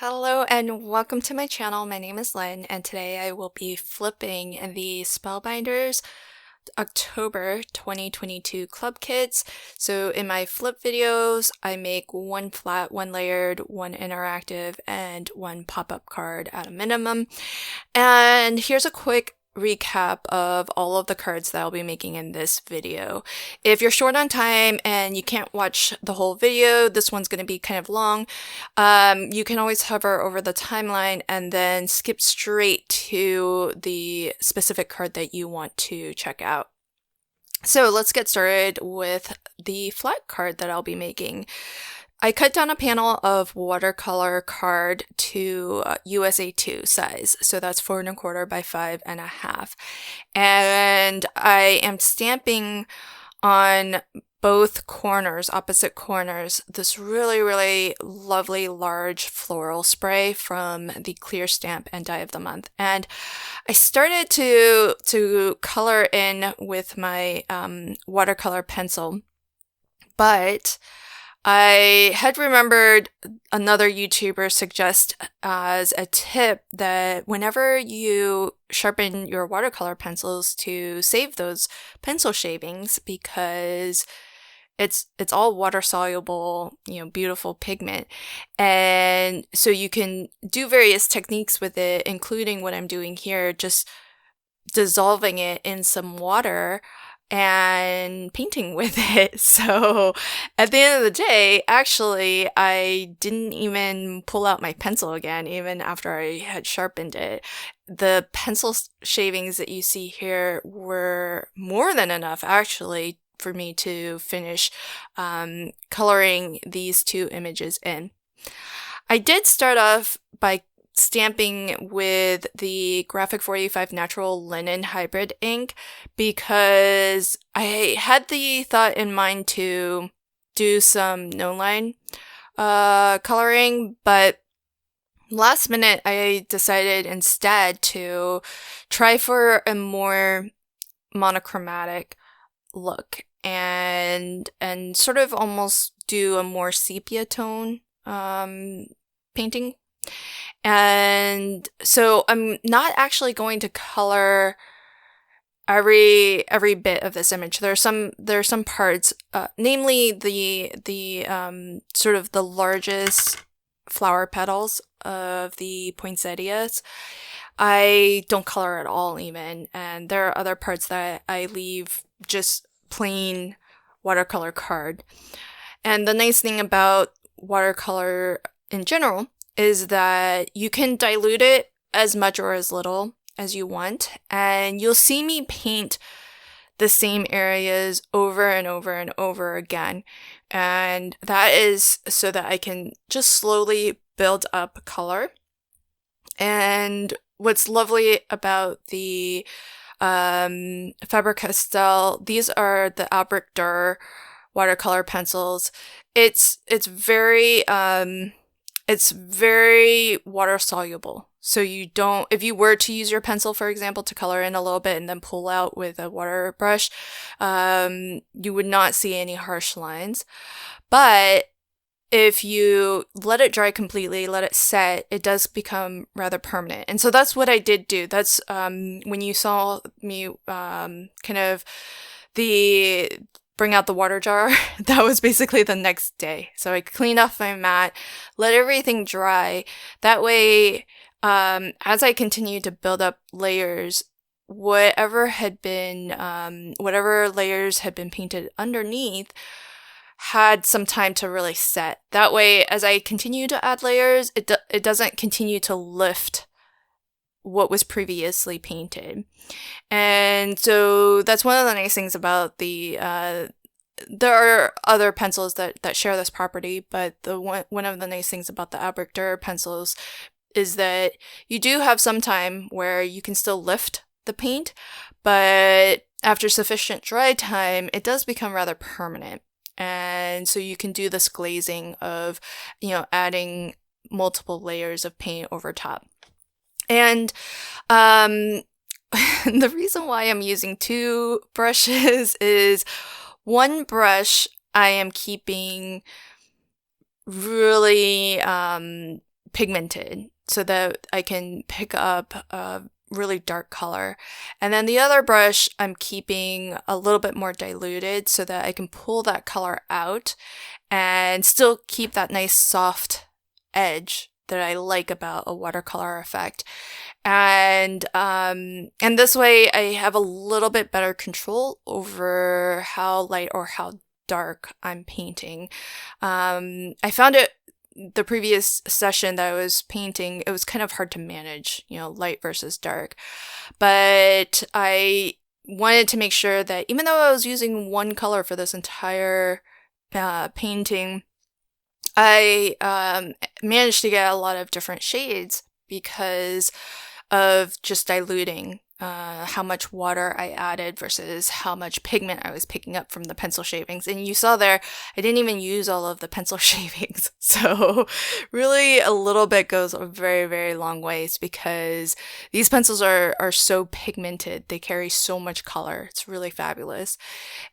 Hello and welcome to my channel. My name is Lynn and today I will be flipping the Spellbinders October 2022 club kits. So in my flip videos, I make one flat, one layered, one interactive, and one pop-up card at a minimum. And here's a quick recap of all of the cards that I'll be making in this video. If you're short on time and you can't watch the whole video, this one's going to be kind of long. You can always hover over the timeline and then skip straight to the specific card that you want to check out. So let's get started with the flat card that I'll be making. I cut down a panel of watercolor card to USA 2 size, so that's 4 1/4 by 5 1/2. And I am stamping on both corners, opposite corners, this really lovely large floral spray from the Clear Stamp and Die of the Month. And I started to color in with my watercolor pencil, but I had remembered another YouTuber suggest as a tip that whenever you sharpen your watercolor pencils to save those pencil shavings, because it's all water soluble, beautiful pigment. And so you can do various techniques with it, including what I'm doing here, just dissolving it in some water and painting with it. So at the end of the day, actually, I didn't even pull out my pencil again, even after I had sharpened it. The pencil shavings that you see here were more than enough, actually, for me to finish coloring these two images in. I did start off by stamping with the Graphic 485 Natural Linen Hybrid ink because I had the thought in mind to do some no-line coloring, but last minute I decided instead to try for a more monochromatic look and sort of almost do a more sepia tone painting. And so I'm not actually going to color every bit of this image. There are some parts, namely the sort of the largest flower petals of the poinsettias. I don't color at all even, and there are other parts that I leave just plain watercolor card. And the nice thing about watercolor in general is that you can dilute it as much or as little as you want, and you'll see me paint the same areas over and over and over again. And that is so that I can just slowly build up color. And what's lovely about the Faber-Castell, these are the Albrecht Dürer watercolor pencils. It's very water soluble. So you don't, if you were to use your pencil, for example, to color in a little bit and then pull out with a water brush, you would not see any harsh lines. But if you let it dry completely, let it set, it does become rather permanent. And so that's what I did do. That's when you saw me kind of bring out the water jar, that was basically the next day. So I cleaned off my mat, let everything dry. That way, as I continued to build up layers, whatever layers had been painted underneath had some time to really set. That way, as I continue to add layers, it doesn't continue to lift what was previously painted. And so that's one of the nice things about there are other pencils that share this property, but one of the nice things about the Albrecht Dürer pencils is that you do have some time where you can still lift the paint, but after sufficient dry time, it does become rather permanent. And so you can do this glazing of, adding multiple layers of paint over top. And the reason why I'm using two brushes is one brush I am keeping really pigmented so that I can pick up a really dark color. And then the other brush I'm keeping a little bit more diluted so that I can pull that color out and still keep that nice soft edge that I like about a watercolor effect. And this way I have a little bit better control over how light or how dark I'm painting. I found it the previous session that I was painting, it was kind of hard to manage, light versus dark. But I wanted to make sure that even though I was using one color for this entire painting, I managed to get a lot of different shades because of just diluting how much water I added versus how much pigment I was picking up from the pencil shavings. And you saw there, I didn't even use all of the pencil shavings. So really a little bit goes a very, very long ways because these pencils are so pigmented. They carry so much color. It's really fabulous.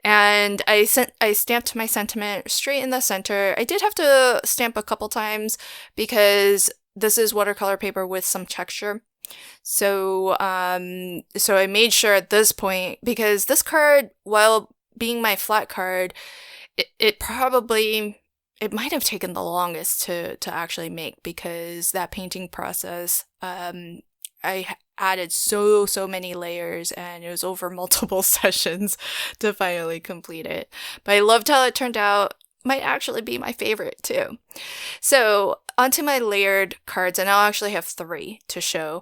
And I stamped my sentiment straight in the center. I did have to stamp a couple times because this is watercolor paper with some texture. So I made sure at this point, because this card, while being my flat card, it might have taken the longest to actually make because that painting process, I added so many layers and it was over multiple sessions to finally complete it. But I loved how it turned out. Might actually be my favorite too. So onto my layered cards, and I'll actually have 3 to show.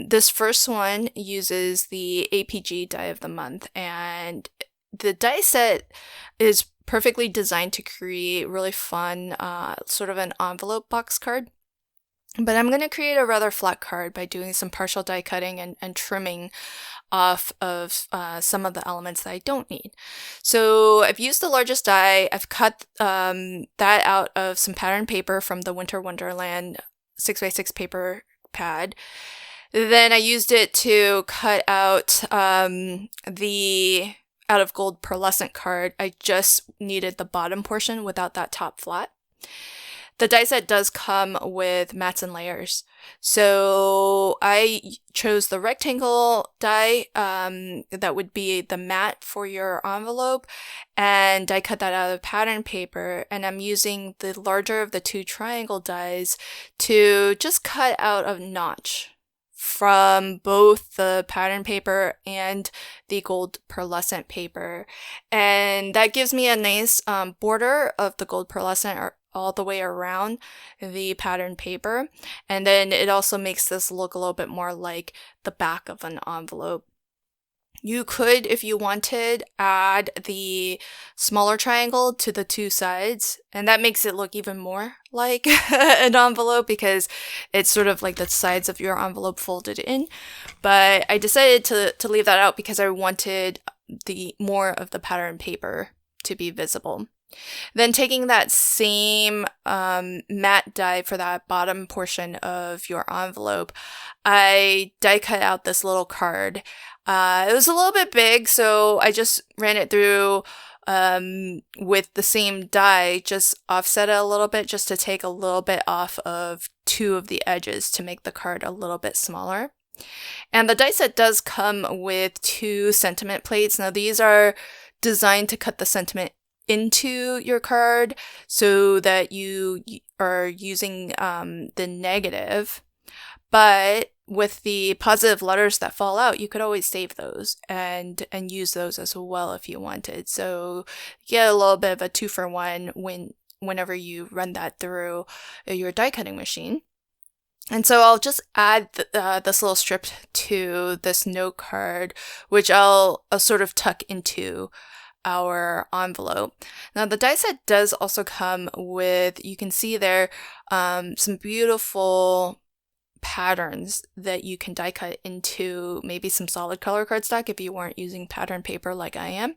This first one uses the APG die of the month, and the die set is perfectly designed to create really fun, sort of an envelope box card. But I'm going to create a rather flat card by doing some partial die cutting and trimming off of some of the elements that I don't need. So I've used the largest die. I've cut that out of some pattern paper from the Winter Wonderland 6x6 paper pad. Then I used it to cut out the out of gold pearlescent card. I just needed the bottom portion without that top flat. The die set does come with mats and layers. So I chose the rectangle die that would be the mat for your envelope, and I cut that out of pattern paper, and I'm using the larger of the 2 triangle dies to just cut out a notch from both the pattern paper and the gold pearlescent paper. And that gives me a nice border of the gold pearlescent all the way around the pattern paper. And then it also makes this look a little bit more like the back of an envelope. You could, if you wanted, add the smaller triangle to the 2 sides, and that makes it look even more like an envelope because it's sort of like the sides of your envelope folded in. But I decided to leave that out because I wanted the more of the pattern paper to be visible. Then taking that same matte die for that bottom portion of your envelope, I die cut out this little card. It was a little bit big, so I just ran it through with the same die, just offset it a little bit just to take a little bit off of 2 of the edges to make the card a little bit smaller. And the die set does come with 2 sentiment plates. Now these are designed to cut the sentiment into your card so that you are using the negative, but with the positive letters that fall out, you could always save those and use those as well if you wanted. So you get a little bit of a 2-for-1 whenever you run that through your die cutting machine. And so I'll just add this little strip to this note card, which I'll sort of tuck into our envelope. Now the die set does also come with, you can see there, some beautiful patterns that you can die cut into maybe some solid color cardstock if you weren't using pattern paper like I am.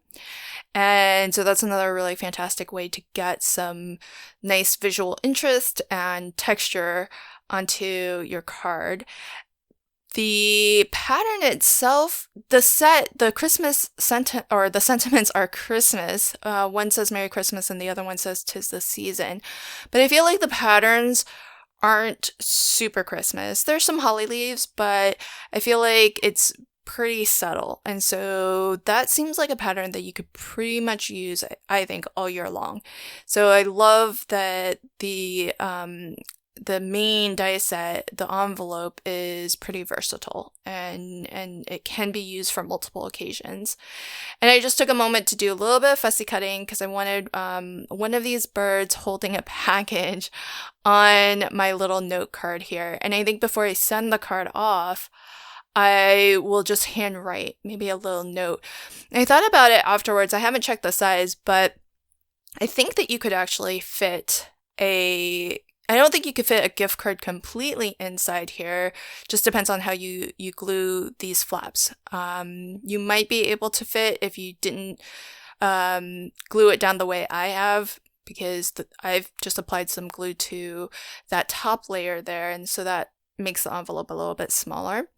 And so that's another really fantastic way to get some nice visual interest and texture onto your card. The pattern itself, the Christmas the sentiments are Christmas. One says Merry Christmas and the other one says 'Tis the Season. But I feel like the patterns aren't super Christmas. There's some holly leaves, but I feel like it's pretty subtle. And so that seems like a pattern that you could pretty much use, I think, all year long. So I love that the main die set, the envelope, is pretty versatile and it can be used for multiple occasions. And I just took a moment to do a little bit of fussy cutting because I wanted one of these birds holding a package on my little note card here. And I think before I send the card off, I will just handwrite maybe a little note. And I thought about it afterwards. I haven't checked the size, but I think that you could actually fit I don't think you could fit a gift card completely inside here. Just depends on how you glue these flaps. You might be able to fit if you didn't glue it down the way I have, because I've just applied some glue to that top layer there, and so that makes the envelope a little bit smaller.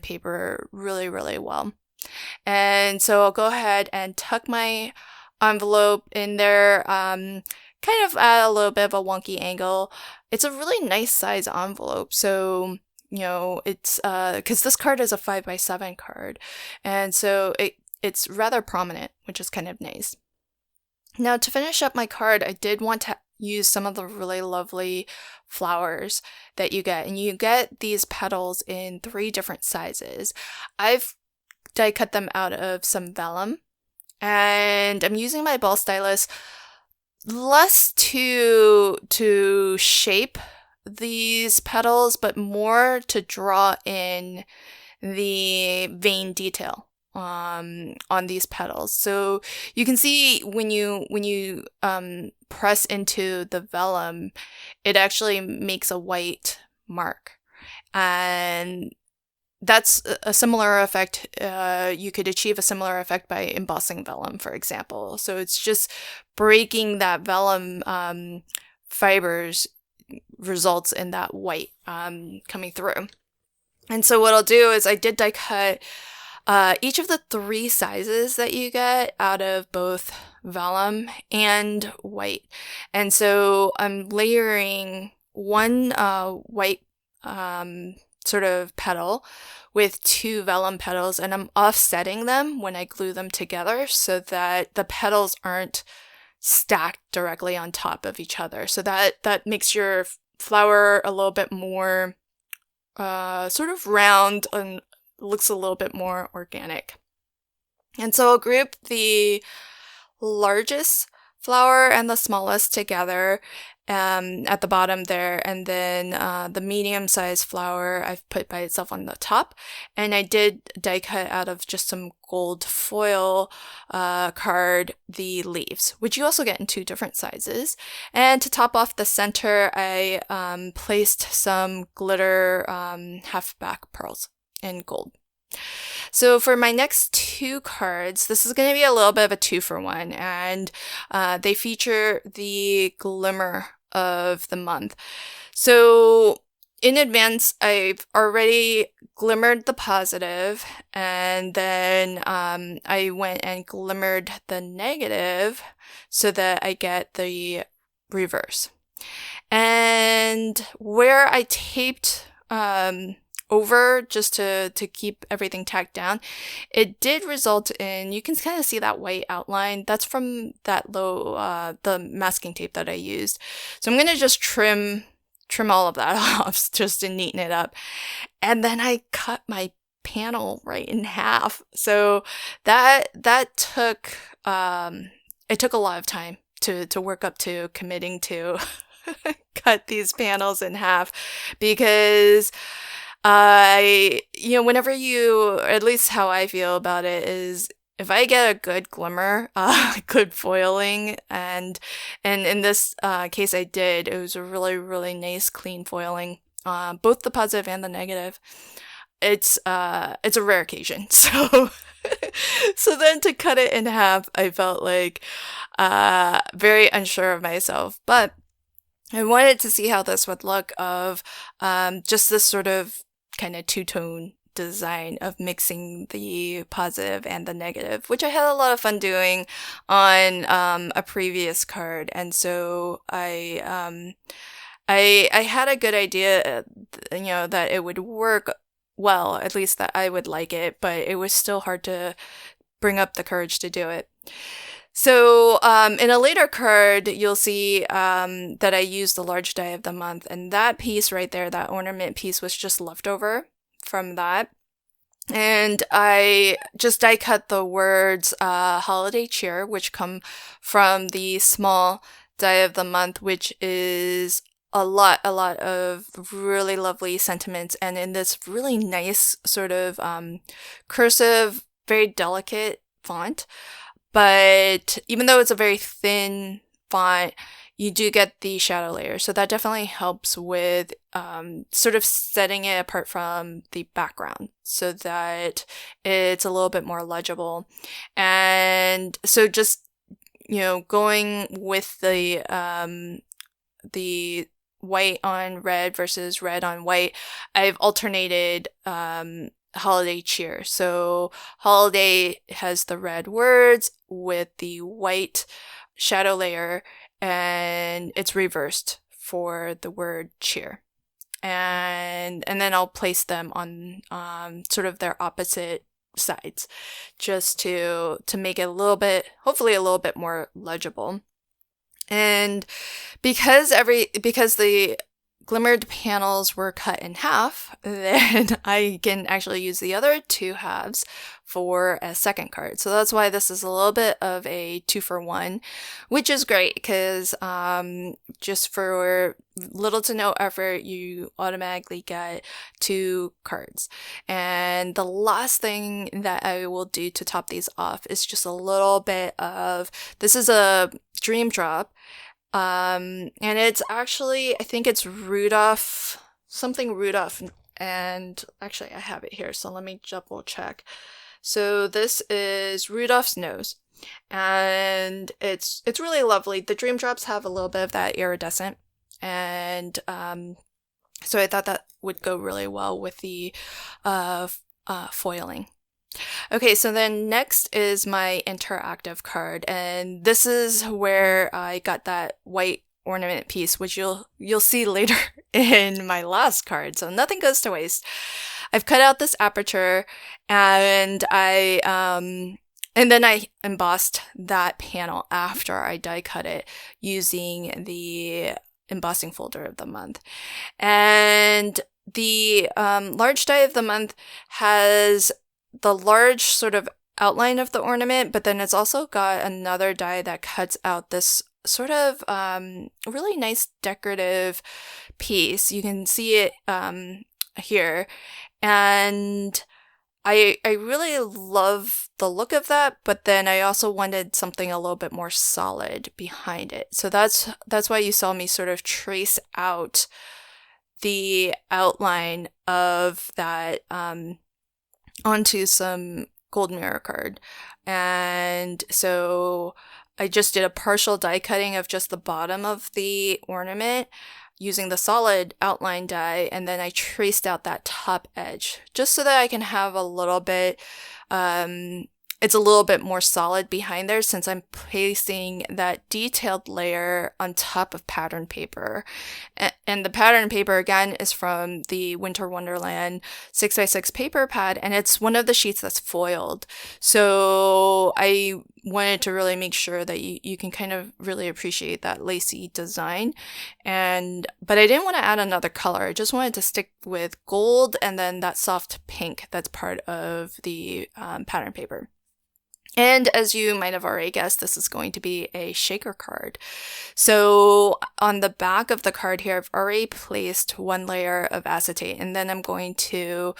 Paper really, really well. And so I'll go ahead and tuck my envelope in there, kind of at a little bit of a wonky angle. It's a really nice size envelope, so it's because this card is a 5x7 card, and so it's rather prominent, which is kind of nice. Now, to finish up my card, I did want to use some of the really lovely flowers that you get, and you get these petals in 3 different sizes. I've die cut them out of some vellum, and I'm using my ball stylus less to shape these petals, but more to draw in the vein detail on these petals. So you can see when you press into the vellum, it actually makes a white mark, and that's a similar effect. You could achieve a similar effect by embossing vellum, for example. So it's just breaking that vellum fibers results in that white coming through. And so what I'll do is I did die cut each of the 3 sizes that you get out of both vellum and white. And so I'm layering one white sort of petal with 2 vellum petals, and I'm offsetting them when I glue them together so that the petals aren't stacked directly on top of each other. So that makes your flower a little bit more sort of round and looks a little bit more organic. And so I'll group the largest flower and the smallest together at the bottom there, and then the medium-sized flower I've put by itself on the top, and I did die cut out of just some gold foil card the leaves, which you also get in 2 different sizes. And to top off the center, I placed some glitter half-back pearls in gold. So for my next 2 cards, this is going to be a little bit of a 2-for-1, and they feature the Glimmer of the month. So in advance, I've already glimmered the positive, and then I went and glimmered the negative so that I get the reverse. And where I taped over just to keep everything tacked down, it did result in, you can kind of see that white outline. That's from that the masking tape that I used. So I'm going to just trim all of that off just to neaten it up. And then I cut my panel right in half. So that took, it took a lot of time to work up to committing to cut these panels in half, because whenever at least how I feel about it is, if I get a good glimmer, good foiling, and in this case I did, it was a really, really nice clean foiling, both the positive and the negative. It's a rare occasion, so so then to cut it in half, I felt like very unsure of myself, but I wanted to see how this would look of just this sort of kind of two-tone design of mixing the positive and the negative, which I had a lot of fun doing on a previous card. And so I had a good idea, that it would work well, at least that I would like it, but it was still hard to bring up the courage to do it. So in a later card, you'll see that I used the large die of the month, and that piece right there, that ornament piece, was just leftover from that. And I just die cut the words holiday cheer, which come from the small die of the month, which is a lot of really lovely sentiments, and in this really nice sort of cursive, very delicate font. But even though it's a very thin font, you do get the shadow layer. So that definitely helps with sort of setting it apart from the background so that it's a little bit more legible. And so just, going with the white on red versus red on white, I've alternated holiday cheer. So holiday has the red words with the white shadow layer, and it's reversed for the word cheer. And then I'll place them on sort of their opposite sides, just to make it a little bit, hopefully a little bit more legible. And because the glimmered panels were cut in half, then I can actually use the other two halves for a second card. So that's why this is a little bit of a 2-for-1, which is great because just for little to no effort, you automatically get 2 cards. And the last thing that I will do to top these off is just a little bit of, this is a dream drop. And it's actually, I think it's Rudolph, and actually I have it here, so let me double check. So this is Rudolph's nose, and it's really lovely. The dream drops have a little bit of that iridescent, and so I thought that would go really well with the foiling. Okay, so then next is my interactive card, and this is where I got that white ornament piece, which you'll see later in my last card, so nothing goes to waste. I've cut out this aperture, and then I embossed that panel after I die cut it using the embossing folder of the month. And the large die of the month has the large sort of outline of the ornament, but then it's also got another die that cuts out this sort of really nice decorative piece. You can see it here, and I really love the look of that, but then I also wanted something a little bit more solid behind it. So that's why you saw me sort of trace out the outline of that onto some gold mirror card. And so I just did a partial die cutting of just the bottom of the ornament using the solid outline die, and then I traced out that top edge just so that I can have a little bit it's a little bit more solid behind there, since I'm placing that detailed layer on top of pattern paper. And the pattern paper, again, is from the Winter Wonderland 6x6 paper pad, and it's one of the sheets that's foiled. So I wanted to really make sure that you can kind of really appreciate that lacy design. But I didn't want to add another color. I just wanted to stick with gold and then that soft pink that's part of the pattern paper. And as you might have already guessed, this is going to be a shaker card. So on the back of the card here, I've already placed one layer of acetate, and then I'm going to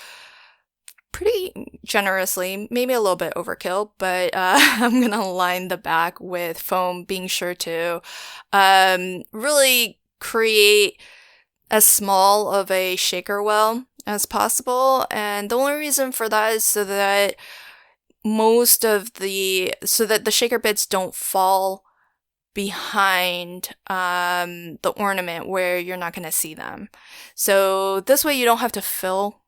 pretty generously, maybe a little bit overkill, but I'm gonna line the back with foam, being sure to really create as small of a shaker well as possible. And the only reason for that is so that the shaker bits don't fall behind the ornament where you're not going to see them. So this way you don't have to fill,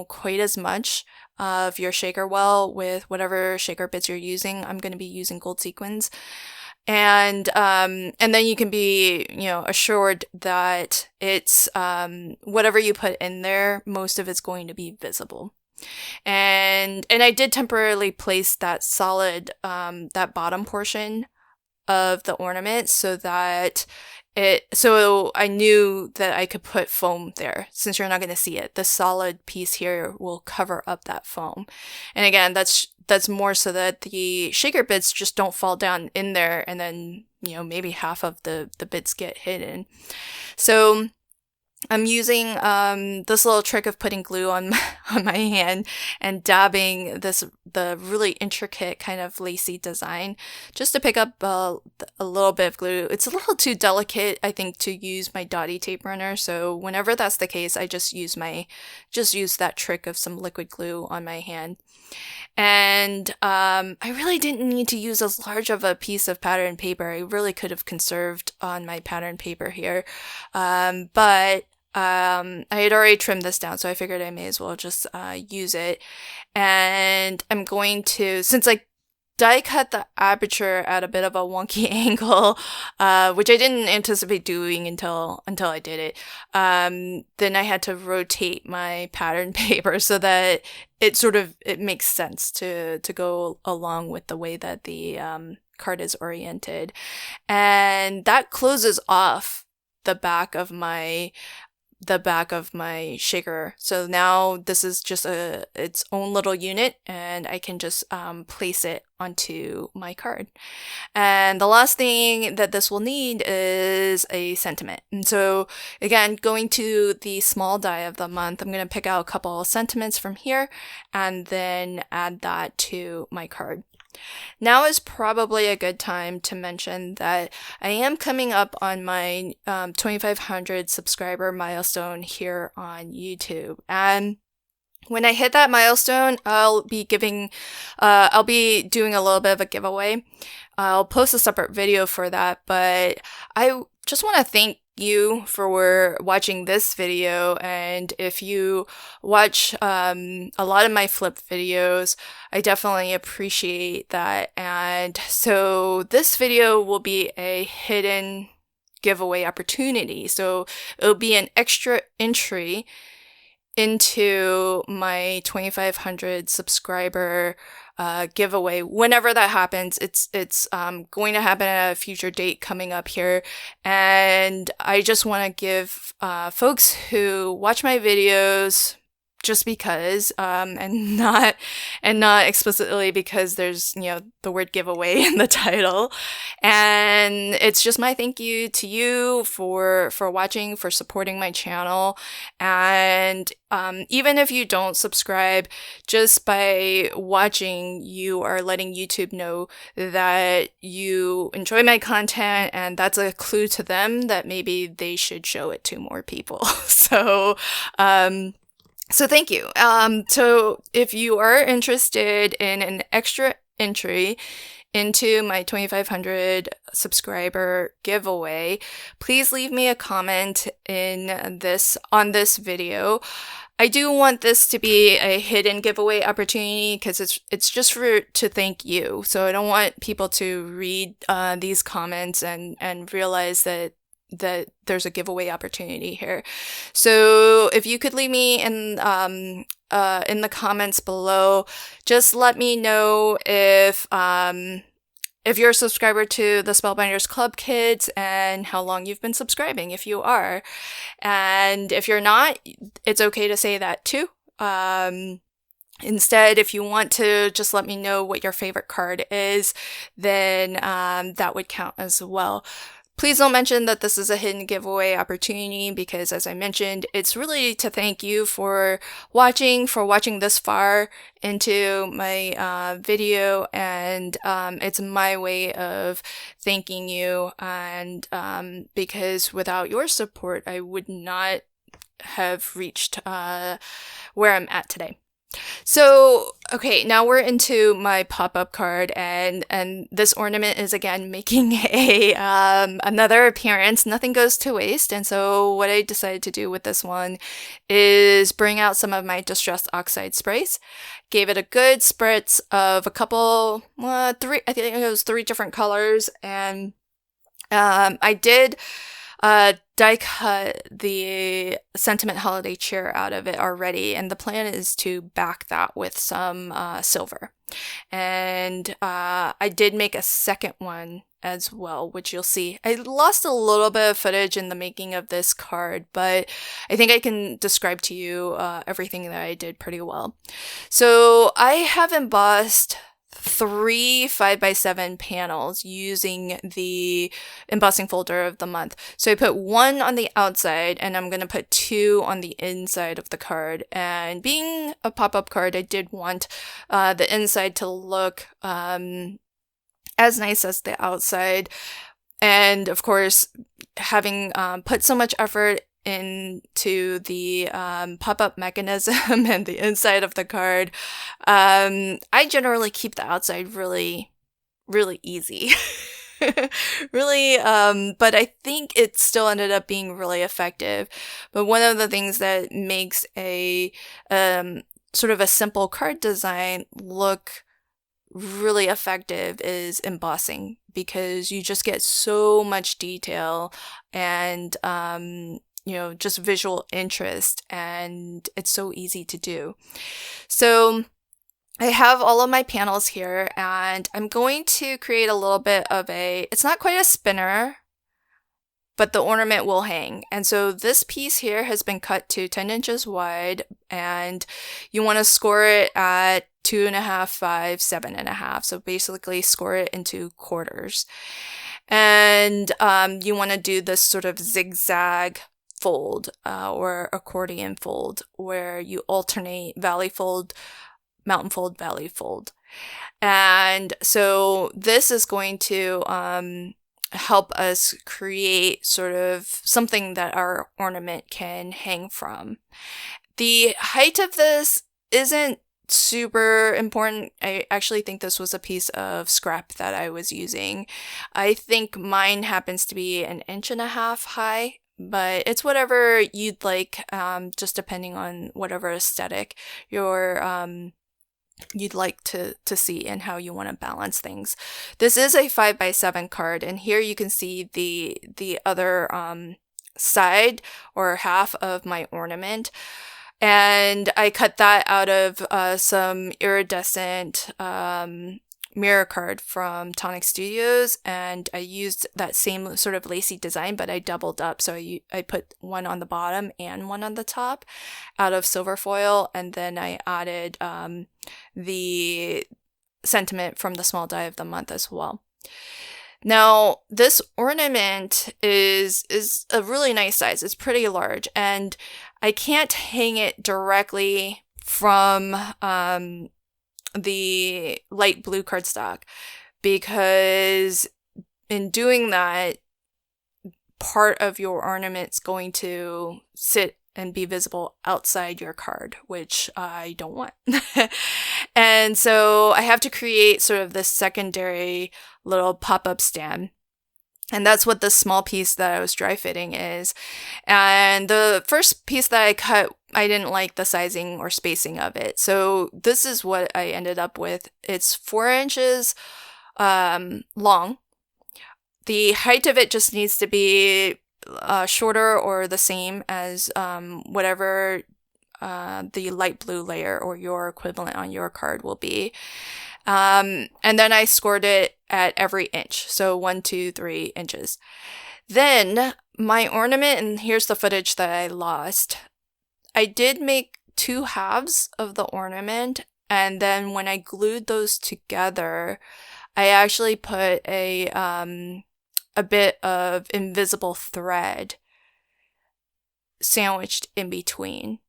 quite as much of your shaker well with whatever shaker bits you're using. I'm going to be using gold sequins. And then you can be, assured that it's, whatever you put in there, most of it's going to be visible. And I did temporarily place that solid, that bottom portion of the ornament so I knew that I could put foam there. Since you're not going to see it, the solid piece here will cover up that foam. And again, that's more so that the shaker bits just don't fall down in there, and then maybe half of the bits get hidden. So I'm using this little trick of putting glue on my hand and dabbing the really intricate kind of lacy design just to pick up a little bit of glue. It's a little too delicate, I think, to use my dotty tape runner. So whenever that's the case, I just use that trick of some liquid glue on my hand. And I really didn't need to use as large of a piece of pattern paper. I really could have conserved on my pattern paper here. But I had already trimmed this down, so I figured I may as well just use it. And I'm going to, since I die cut the aperture at a bit of a wonky angle, which I didn't anticipate doing until I did it. Then I had to rotate my pattern paper so that it makes sense to go along with the way that the card is oriented. And that closes off the back of my shaker. So now this is just its own little unit, and I can just place it onto my card. And the last thing that this will need is a sentiment. And so again, going to the small die of the month, I'm going to pick out a couple of sentiments from here and then add that to my card. Now is probably a good time to mention that I am coming up on my 2,500 subscriber milestone here on YouTube. And when I hit that milestone, I'll be doing a little bit of a giveaway. I'll post a separate video for that, but I just want to thank you for watching this video. And if you watch a lot of my flip videos, I definitely appreciate that. And so this video will be a hidden giveaway opportunity. So it'll be an extra entry into my 2,500 subscriber giveaway. Whenever that happens, it's going to happen at a future date coming up here. And I just want to give folks who watch my videos just because, and not explicitly because there's, the word giveaway in the title. And it's just my thank you to you for watching, for supporting my channel. And, even if you don't subscribe, just by watching, you are letting YouTube know that you enjoy my content, and that's a clue to them that maybe they should show it to more people. So thank you. So if you are interested in an extra entry into my 2,500 subscriber giveaway, please leave me a comment on this video. I do want this to be a hidden giveaway opportunity because it's just to thank you. So I don't want people to read these comments and realize that there's a giveaway opportunity here. So if you could leave me in the comments below, just let me know if you're a subscriber to the Spellbinders Club Kids and how long you've been subscribing, if you are. And if you're not, it's okay to say that too. Instead, if you want to just let me know what your favorite card is, then that would count as well. Please don't mention that this is a hidden giveaway opportunity because, as I mentioned, it's really to thank you for watching this far into my video, and it's my way of thanking you, and because without your support, I would not have reached where I'm at today. So, okay, now we're into my pop-up card, and this ornament is again making a another appearance. Nothing goes to waste, and so what I decided to do with this one is bring out some of my distressed oxide sprays. Gave it a good spritz of a couple, three, I think it was 3 different colors, and I did die cut the Sentiment Holiday Cheer out of it already, and the plan is to back that with some silver. And I did make a second one as well, which you'll see. I lost a little bit of footage in the making of this card, but I think I can describe to you everything that I did pretty well. So I have embossed 3 5x7 panels using the embossing folder of the month. So I put 1 on the outside, and I'm going to put 2 on the inside of the card. And being a pop-up card, I did want the inside to look as nice as the outside. And of course, having put so much effort into the pop-up mechanism and the inside of the card, I generally keep the outside really, really easy. Really, but I think it still ended up being really effective. But one of the things that makes a sort of a simple card design look really effective is embossing, because you just get so much detail and just visual interest, and it's so easy to do. So I have all of my panels here, and I'm going to create a little bit of it's not quite a spinner, but the ornament will hang. And so this piece here has been cut to 10 inches wide, and you want to score it at 2.5, 5, 7.5. So basically score it into quarters. And you want to do this sort of zigzag fold or accordion fold, where you alternate valley fold, mountain fold, valley fold. And so this is going to help us create sort of something that our ornament can hang from. The height of this isn't super important. I actually think this was a piece of scrap that I was using. I think mine happens to be 1.5 inches high, but it's whatever you'd like, just depending on whatever aesthetic you'd like to see and how you want to balance things. This is a 5x7 card, and here you can see the other side or half of my ornament. And I cut that out of some iridescent mirror card from Tonic Studios, and I used that same sort of lacy design, but I doubled up. So I put 1 on the bottom and 1 on the top out of silver foil, and then I added the sentiment from the small die of the month as well. Now, this ornament is a really nice size. It's pretty large, and I can't hang it directly from the light blue cardstock, because in doing that, part of your ornament's going to sit and be visible outside your card, which I don't want. And so I have to create sort of this secondary little pop-up stand. And that's what the small piece that I was dry fitting is. And the first piece that I cut, I didn't like the sizing or spacing of it. So this is what I ended up with. It's 4 inches long. The height of it just needs to be shorter or the same as whatever the light blue layer or your equivalent on your card will be. And then I scored it at every inch. So 1, 2, 3 inches. Then my ornament, and here's the footage that I lost. I did make 2 halves of the ornament, and then when I glued those together, I actually put a a bit of invisible thread sandwiched in between.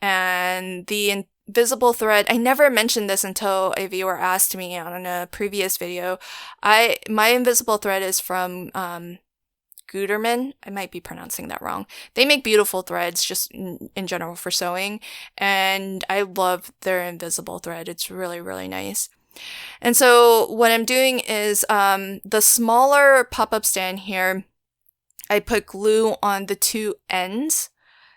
And the invisible thread, I never mentioned this until a viewer asked me on a previous video. My invisible thread is from Gutermann. I might be pronouncing that wrong. They make beautiful threads just in general for sewing, and I love their invisible thread. It's really, really nice. And so what I'm doing is the smaller pop-up stand here, I put glue on the two ends.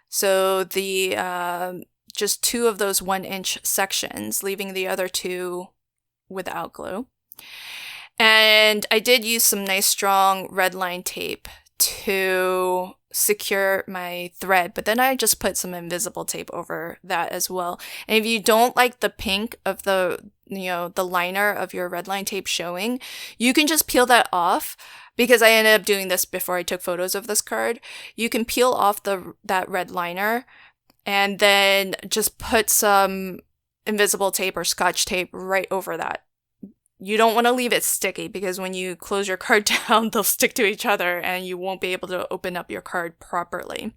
So the just two of those 1-inch sections, leaving the other two without glue. And I did use some nice strong red line tape to secure my thread, but then I just put some invisible tape over that as well. And if you don't like the pink of the liner of your red line tape showing, you can just peel that off, because I ended up doing this before I took photos of this card. You can peel off that red liner and then just put some invisible tape or scotch tape right over that. You don't want to leave it sticky, because when you close your card down, they'll stick to each other and you won't be able to open up your card properly.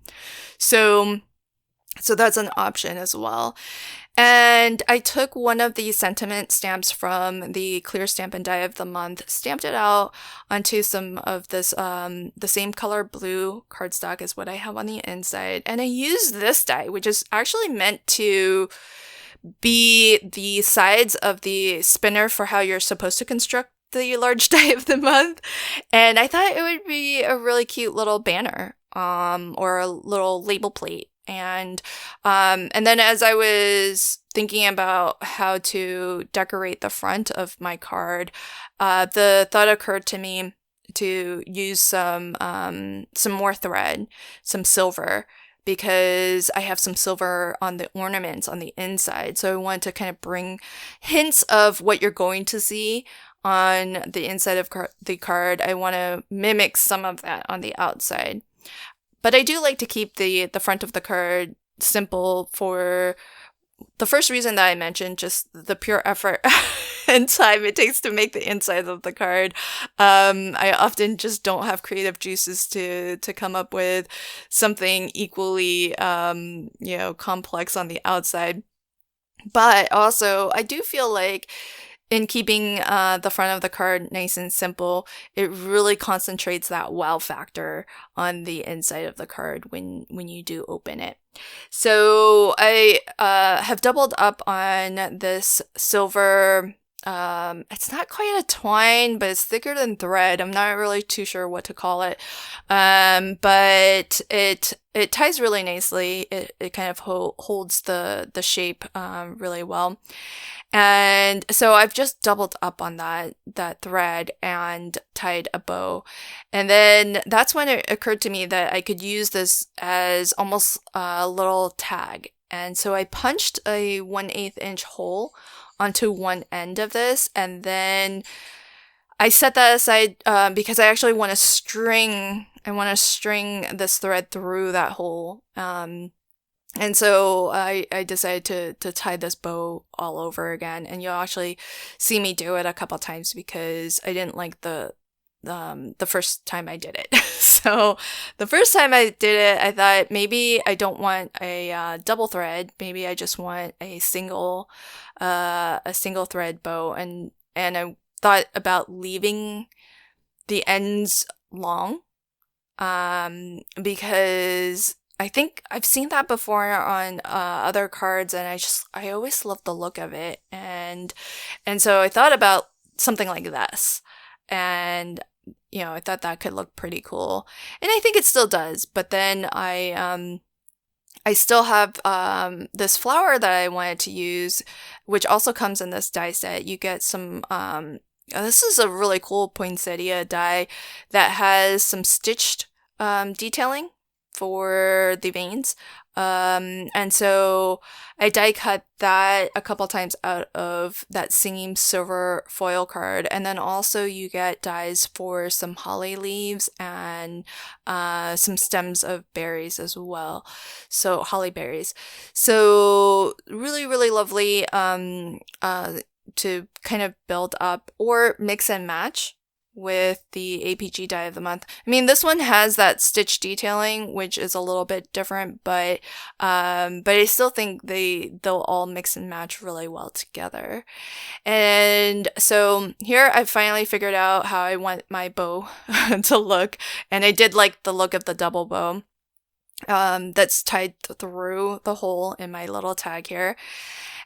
So that's an option as well. And I took one of the sentiment stamps from the Clear Stampin' Die of the Month, stamped it out onto some of this, the same color blue cardstock as what I have on the inside. And I used this die, which is actually meant to be the sides of the spinner for how you're supposed to construct the large die of the month. And I thought it would be a really cute little banner, or a little label plate. And then as I was thinking about how to decorate the front of my card, the thought occurred to me to use some more thread, some silver, because I have some silver on the ornaments on the inside. So I want to kind of bring hints of what you're going to see on the inside of the card. I want to mimic some of that on the outside. But I do like to keep the front of the card simple for the first reason that I mentioned, just the pure effort and time it takes to make the inside of the card. I often just don't have creative juices to come up with something equally, complex on the outside. But also, I do feel like in keeping the front of the card nice and simple, it really concentrates that wow factor on the inside of the card when you do open it. So I have doubled up on this silver. It's not quite a twine, but it's thicker than thread. I'm not really too sure what to call it. But it ties really nicely. It kind of holds the shape really well. And so I've just doubled up on that thread and tied a bow. And then that's when it occurred to me that I could use this as almost a little tag. And so I punched a 1/8 inch hole onto one end of this, and then I set that aside because I actually want to string this thread through that hole. And so I decided to tie this bow all over again, and you'll actually see me do it a couple times because I didn't like the first time I did it. So the first time I did it, I thought maybe I don't want a double thread. Maybe I just want a single thread bow, and I thought about leaving the ends long, because I think I've seen that before on other cards, and I always love the look of it, and so I thought about something like this, and I thought that could look pretty cool, and I think it still does. But then I still have this flower that I wanted to use, which also comes in this die set. You get some. This is a really cool poinsettia die that has some stitched detailing for the veins. And so I die cut that a couple times out of that same silver foil card. And then also you get dies for some holly leaves and some stems of berries as well. So holly berries. So really, really lovely to kind of build up or mix and match with the APG die of the month. I mean, this one has that stitch detailing, which is a little bit different, but I still think they'll all mix and match really well together. And so here I finally figured out how I want my bow to look, and I did like the look of the double bow that's tied through the hole in my little tag here.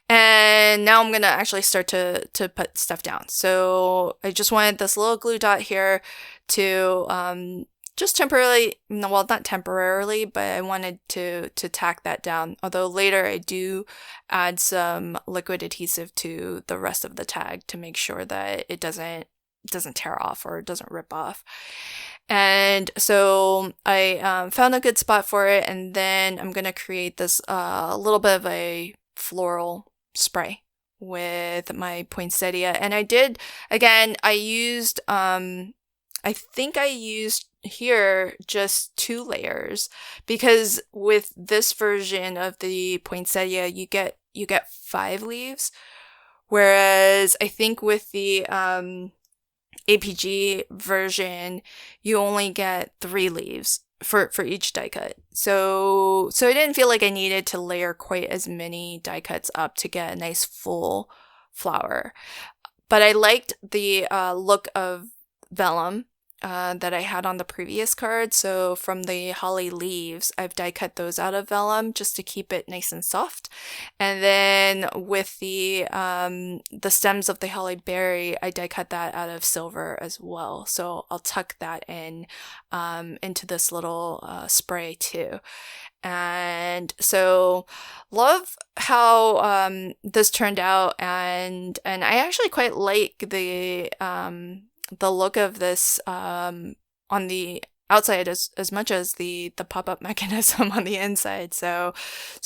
And now I'm going to actually start to put stuff down. So I just wanted this little glue dot here to just temporarily, no, well, not temporarily, but I wanted to tack that down. Although later I do add some liquid adhesive to the rest of the tag to make sure that it doesn't tear off or it doesn't rip off. And so I found a good spot for it, and then I'm going to create this little bit of a floral spray with my poinsettia. And I did, again, I used, I think I used here just 2 layers, because with this version of the poinsettia, you get 5 leaves, whereas I think with the APG version, you only get 3 leaves for each die cut. So I didn't feel like I needed to layer quite as many die cuts up to get a nice full flower. But I liked the look of vellum that I had on the previous card. So from the holly leaves, I've die cut those out of vellum just to keep it nice and soft. And then with the stems of the holly berry, I die cut that out of silver as well. So I'll tuck that in into this little spray too. And so love how this turned out, and I actually quite like the look of this on the outside as much as the pop-up mechanism on the inside. So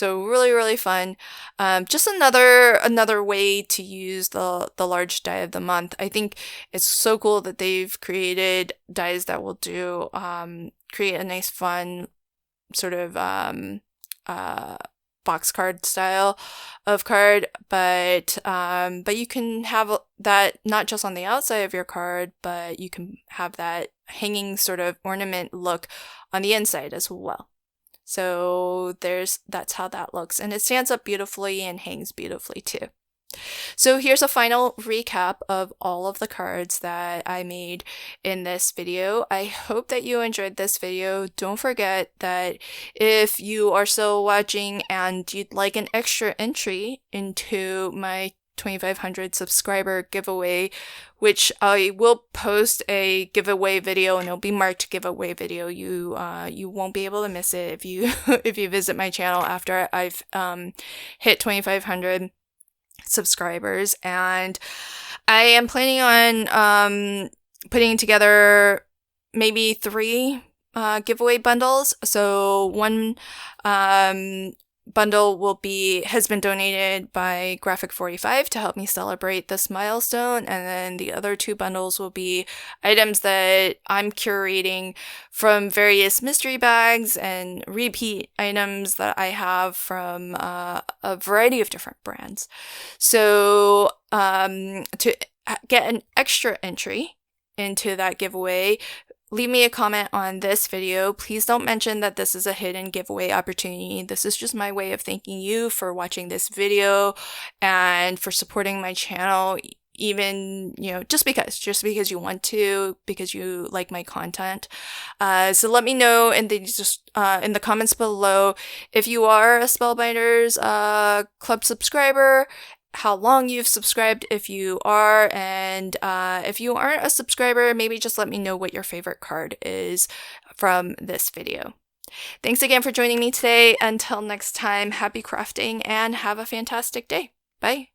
really fun. Just another way to use the large die of the month. I think it's so cool that they've created dies that will do create a nice fun sort of box card style of card, but you can have that not just on the outside of your card, but you can have that hanging sort of ornament look on the inside as well. So that's how that looks, and it stands up beautifully and hangs beautifully too. So here's a final recap of all of the cards that I made in this video. I hope that you enjoyed this video. Don't forget that if you are still watching and you'd like an extra entry into my 2,500 subscriber giveaway, which I will post a giveaway video, and it'll be marked giveaway video. You won't be able to miss it if you if you visit my channel after I've hit 2,500 subscribers. And I am planning on putting together maybe 3 giveaway bundles. So one bundle has been donated by Graphic 45 to help me celebrate this milestone, and then the other 2 bundles will be items that I'm curating from various mystery bags and repeat items that I have from a variety of different brands. So to get an extra entry into that giveaway, leave me a comment on this video. Please don't mention that this is a hidden giveaway opportunity. This is just my way of thanking you for watching this video and for supporting my channel, even, just because you want to, because you like my content. So let me know in the comments below if you are a Spellbinders club subscriber, how long you've subscribed if you are, and if you aren't a subscriber, maybe just let me know what your favorite card is from this video. Thanks again for joining me today. Until next time, happy crafting and have a fantastic day. Bye.